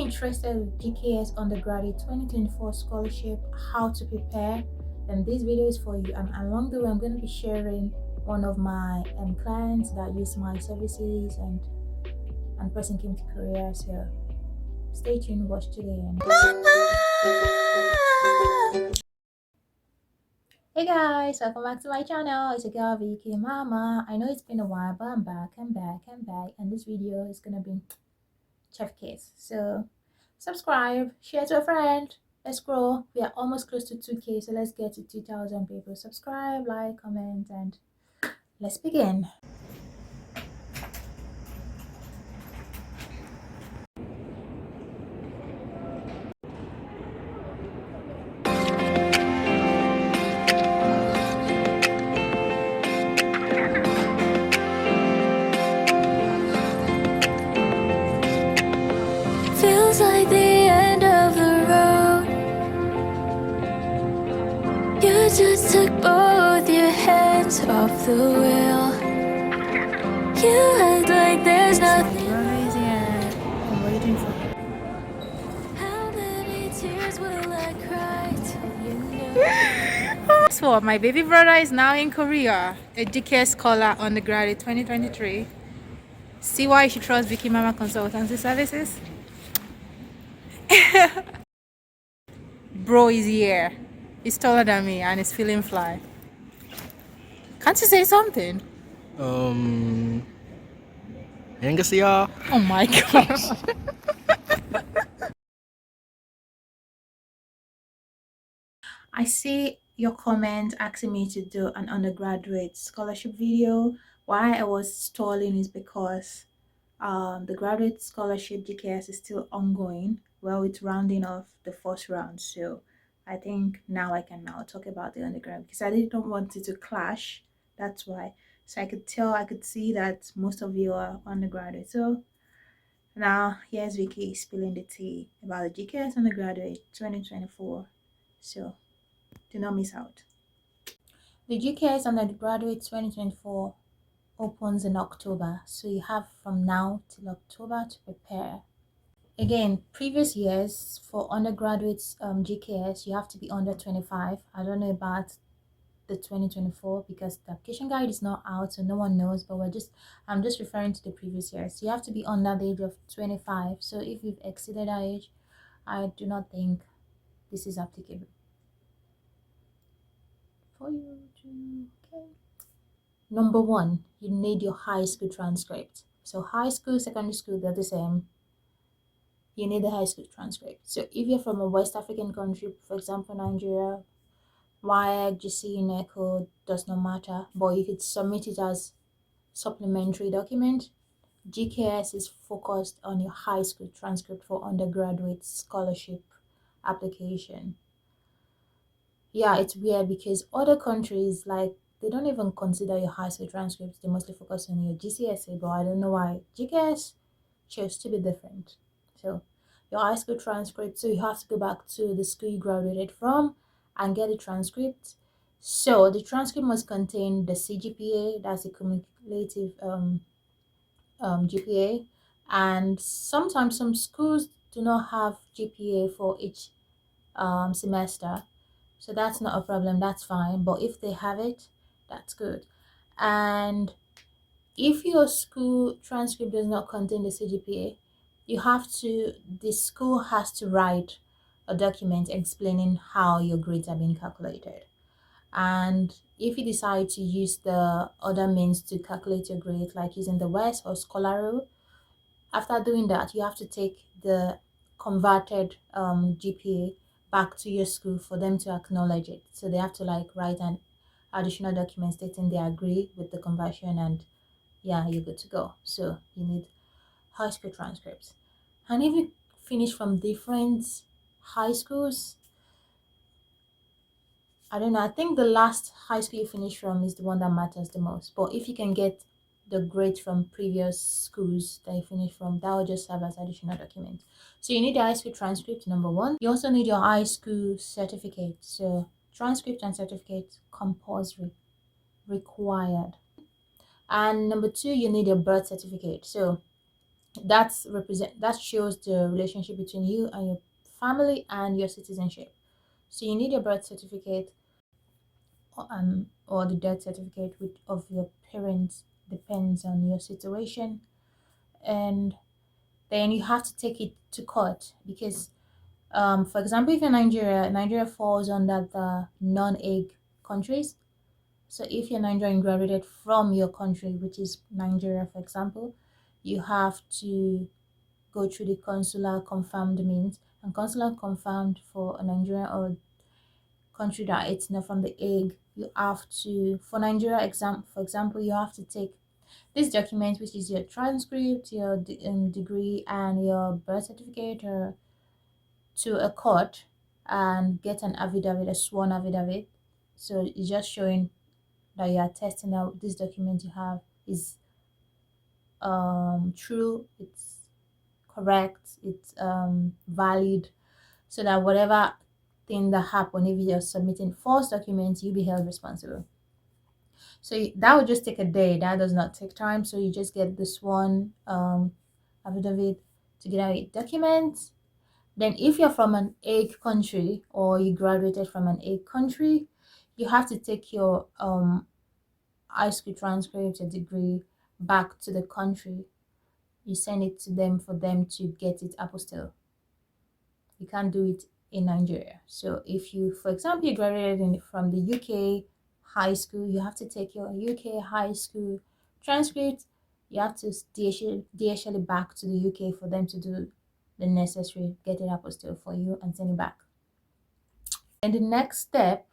interested in GKS Undergraduate 2024 Scholarship, how to prepare, then this video is for you. And along the way, I'm going to be sharing one of my clients that use my services and person came to Korea. So stay tuned, watch today. Hey guys, welcome back to my channel. It's your girl VickkyMama. I know it's been a while, but I'm back. And this video is gonna be chef case. So subscribe, share to a friend. Let's grow. We are almost close to 2K, so let's get to 2,000 people. Subscribe, like, comment, and let's begin. Feels like the end of the road. You just took both your hands off the wheel. You act like there's nothing. I'm waiting for her. How many tears will I cry till you know? Guess what? My baby brother is now in Korea, a GKS scholar undergraduate 2023. See why you should trust VickkyMama consultancy services? Bro is here. He's taller than me and he's feeling fly. Can't you say something? 안녕하세요. Oh my gosh. I see your comment asking me to do an undergraduate scholarship video. Why I was stalling is because the graduate scholarship GKS is still ongoing. Well, it's rounding off the first round, so I think now I can now talk about the undergrad because I didn't want it to clash. That's why. So I could see that most of you are undergraduate. So now here's Vicky spilling the tea about the GKS Undergraduate 2024. So do not miss out. The GKS Undergraduate 2024 opens in October, so you have from now till October to prepare. Again, previous years for undergraduates GKS, you have to be under 25. I don't know about the 2024 because the application guide is not out, so no one knows, but I'm just referring to the previous years. So you have to be under the age of 25. So if you've exceeded that age, I do not think this is applicable for you to. Okay. Number one, you need your high school transcript. So high school, secondary school, they're the same. You need the high school transcript. So if you're from a West African country, for example, Nigeria, WAEC, GC, NECO, does not matter, but you could submit it as supplementary document. GKS is focused on your high school transcript for undergraduate scholarship application. Yeah, it's weird because other countries, like, they don't even consider your high school transcripts. They mostly focus on your GCSE, but I don't know why GKS chose to be different. So your high school transcript, so you have to go back to the school you graduated from and get a transcript. So the transcript must contain the CGPA, that's the cumulative GPA, and sometimes some schools do not have GPA for each semester, so that's not a problem, that's fine. But if they have it, that's good. And if your school transcript does not contain the CGPA, the school has to write a document explaining how your grades are being calculated. And if you decide to use the other means to calculate your grades, like using the WES or Scholar, after doing that, you have to take the converted GPA back to your school for them to acknowledge it. So they have to write an additional document stating they agree with the conversion, and yeah, you're good to go. So you need high school transcripts. And if you finish from different high schools, I don't know, I think the last high school you finish from is the one that matters the most. But if you can get the grades from previous schools that you finished from, that will just serve as additional document. So you need the high school transcript, number one. You also need your high school certificate. So transcript and certificate compulsory, required. And number two, you need your birth certificate. So that shows the relationship between you and your family and your citizenship. So you need your birth certificate, or the death certificate of your parents, depends on your situation. And then you have to take it to court because, for example, if you're Nigeria falls under the non-egg countries. So if you're Nigerian graduated from your country, which is Nigeria, for example, you have to go through the consular confirmed means. And consular confirmed for a Nigeria or country that it's not from the egg, you have to, for Nigeria for example, you have to take this document, which is your transcript, your degree, and your birth certificate, or to a court and get an affidavit, a sworn affidavit. So it's just showing that you are testing out this document you have is true, it's correct, it's valid, so that whatever thing that happened, if you're submitting false documents, you'll be held responsible. So that would just take a day. That does not take time. So you just get this one affidavit together with documents. Then if you're from an egg country or you graduated from an egg country, you have to take your high school transcript, your degree back to the country. You send it to them for them to get it apostille. You can't do it in Nigeria. So if you, for example, you graduated from the UK high school, you have to take your UK high school transcript. You have to DHL it back to the UK for them to do the necessary, get it apostille for you and send it back. And the next step,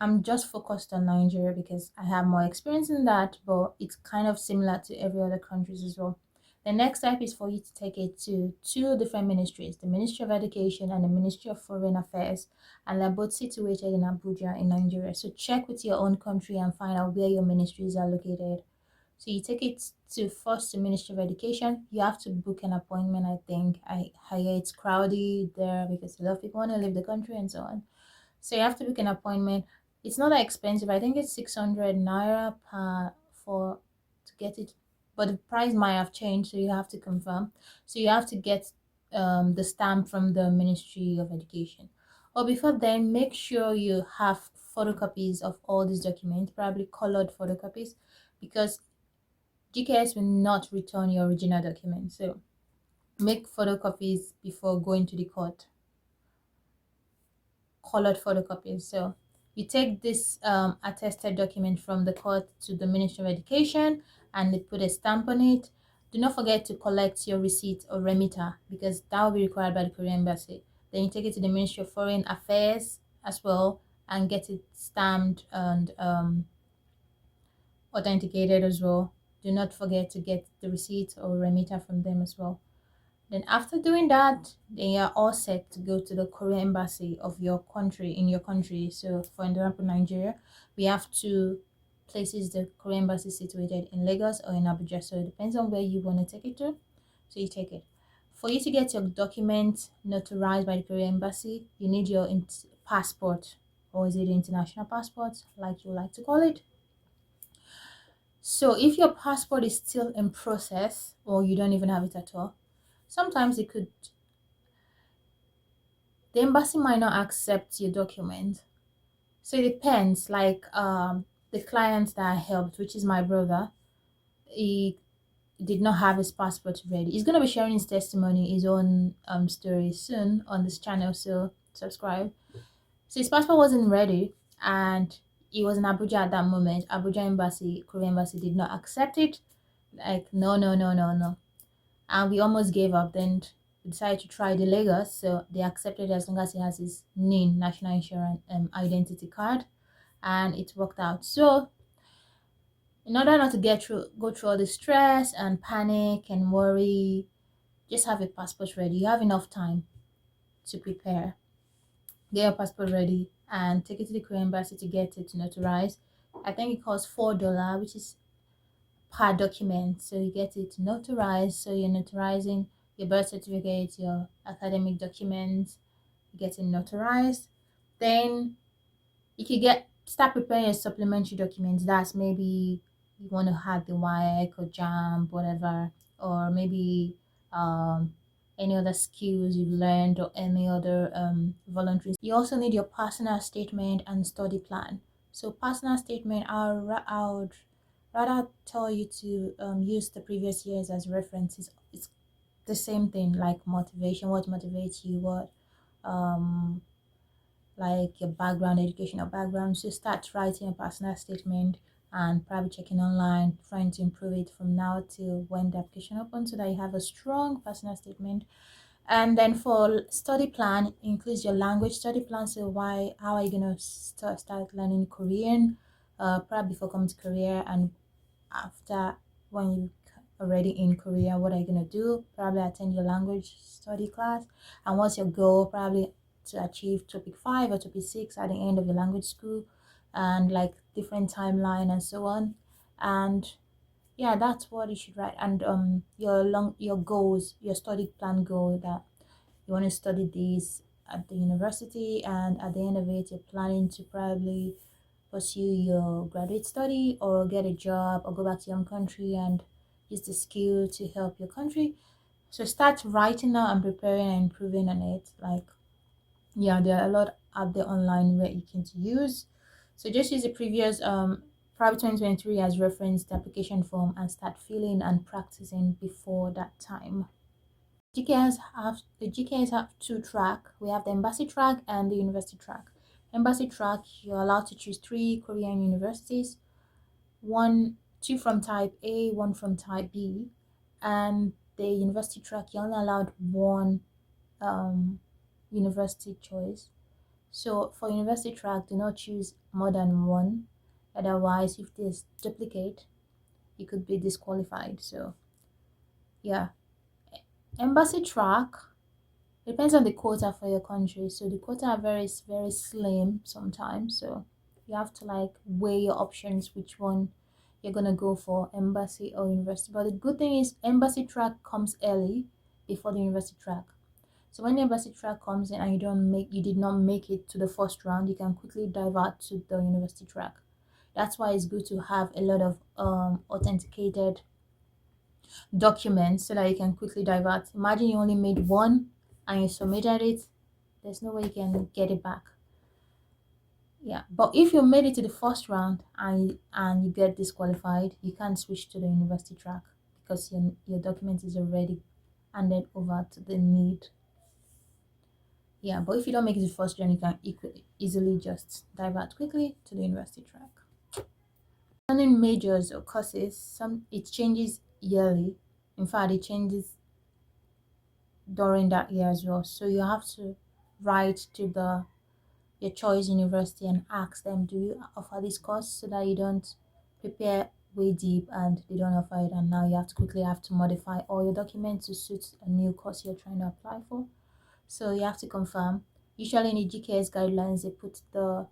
I'm just focused on Nigeria because I have more experience in that, but it's kind of similar to every other countries as well. The next step is for you to take it to two different ministries, the Ministry of Education and the Ministry of Foreign Affairs, and they're both situated in Abuja in Nigeria. So check with your own country and find out where your ministries are located. So you take it to first the Ministry of Education. You have to book an appointment, I think. I hear it's crowded there because a lot of people want to leave the country and so on. So you have to book an appointment. It's not that expensive. I think it's 600 naira per for to get it, but the price might have changed, so you have to confirm. So you have to get the stamp from the Ministry of Education. Or before then, make sure you have photocopies of all these documents, probably colored photocopies, because GKS will not return your original document. So make photocopies before going to the court, colored photocopies. So you take this attested document from the court to the Ministry of Education and they put a stamp on it. Do not forget to collect your receipt or remitter because that will be required by the Korean Embassy. Then you take it to the Ministry of Foreign Affairs as well and get it stamped and authenticated as well. Do not forget to get the receipt or remitter from them as well. Then after doing that, then you're all set to go to the Korean embassy of your country in your country. So for example, Nigeria, we have two places the Korean embassy is situated in Lagos or in Abuja. So it depends on where you want to take it to. So you take it. For you to get your document notarized by the Korean embassy, you need your passport, or is it international passport, like you like to call it. So if your passport is still in process or you don't even have it at all, sometimes the embassy might not accept your document. So it depends. Like the client that I helped, which is my brother, he did not have his passport ready. He's gonna be sharing his testimony, his own story soon on this channel. So subscribe. So his passport wasn't ready, and he was in Abuja at that moment. Abuja embassy, Korean embassy did not accept it. Like no, no, no, no, no, and we almost gave up. Then we decided to try the Lagos, so they accepted as long as he has his NIN, national insurance identity card, and it worked out. So in order not to go through all the stress and panic and worry, just have a passport ready. You have enough time to prepare. Get your passport ready and take it to the Korean embassy to get it notarized. I think it costs $4, which is per document. So you get it notarized. So you're notarizing your birth certificate, your academic documents, you get it notarized. Then you can start preparing your supplementary documents. That's maybe you want to have the WIEC or JAMB, whatever. or maybe any other skills you've learned or any other voluntary. You also need your personal statement and study plan. So personal statement, I would rather tell you to use the previous years as references. It's the same thing like motivation, what motivates you, what um like your background, educational background. So start writing a personal statement and probably checking online, trying to improve it from now till when the application opens so that you have a strong personal statement. And then for study plan, includes your language study plan. So how are you gonna start learning Korean? Probably before coming to Korea, and after when you already in Korea, what are you gonna do? Probably attend your language study class. And what's your goal? Probably to achieve topic 5 or topic 6 at the end of your language school, and like different timeline and so on. And yeah, that's what you should write. And your goals, your study plan goal, that you want to study this at the university, and at the end of it you're planning to probably pursue your graduate study or get a job or go back to your own country and use the skill to help your country. So start writing now and preparing and improving on it. Like, yeah, there are a lot out there online where you can use. So just use the previous probably 2023 as reference, the application form, and start filling and practicing before that time. GKS have two track. We have the embassy track and the university track. Embassy track, you're allowed to choose 3 Korean universities, two from type A, one from type B, and the university track, you're only allowed one university choice. So for university track, do not choose more than one. Otherwise, if there's duplicate, you could be disqualified. So yeah, embassy track depends on the quota for your country. So the quota are very slim sometimes. So you have to like weigh your options, which one you're gonna go for, embassy or university. But the good thing is embassy track comes early before the university track. So when the embassy track comes in and you did not make it to the first round, you can quickly divert to the university track. That's why it's good to have a lot of authenticated documents so that you can quickly divert. Imagine you only made one and you submitted it, there's no way you can get it back. Yeah, but if you made it to the first round and you get disqualified, you can't switch to the university track because your document is already handed over to the need. Yeah, but if you don't make it to the first round, you can easily just divert quickly to the university track. Learning majors or courses, it changes yearly. In fact, it changes during that year as well. So you have to write to the your choice university and ask them, do you offer this course, so that you don't prepare way deep and they don't offer it, and now you have to modify all your documents to suit a new course you're trying to apply for. So you have to confirm. Usually in the GKS guidelines, they put the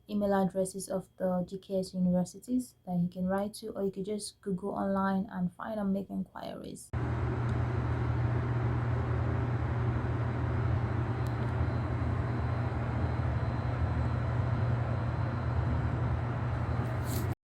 email addresses of the GKS universities that you can write to, or you could just Google online and find and make inquiries.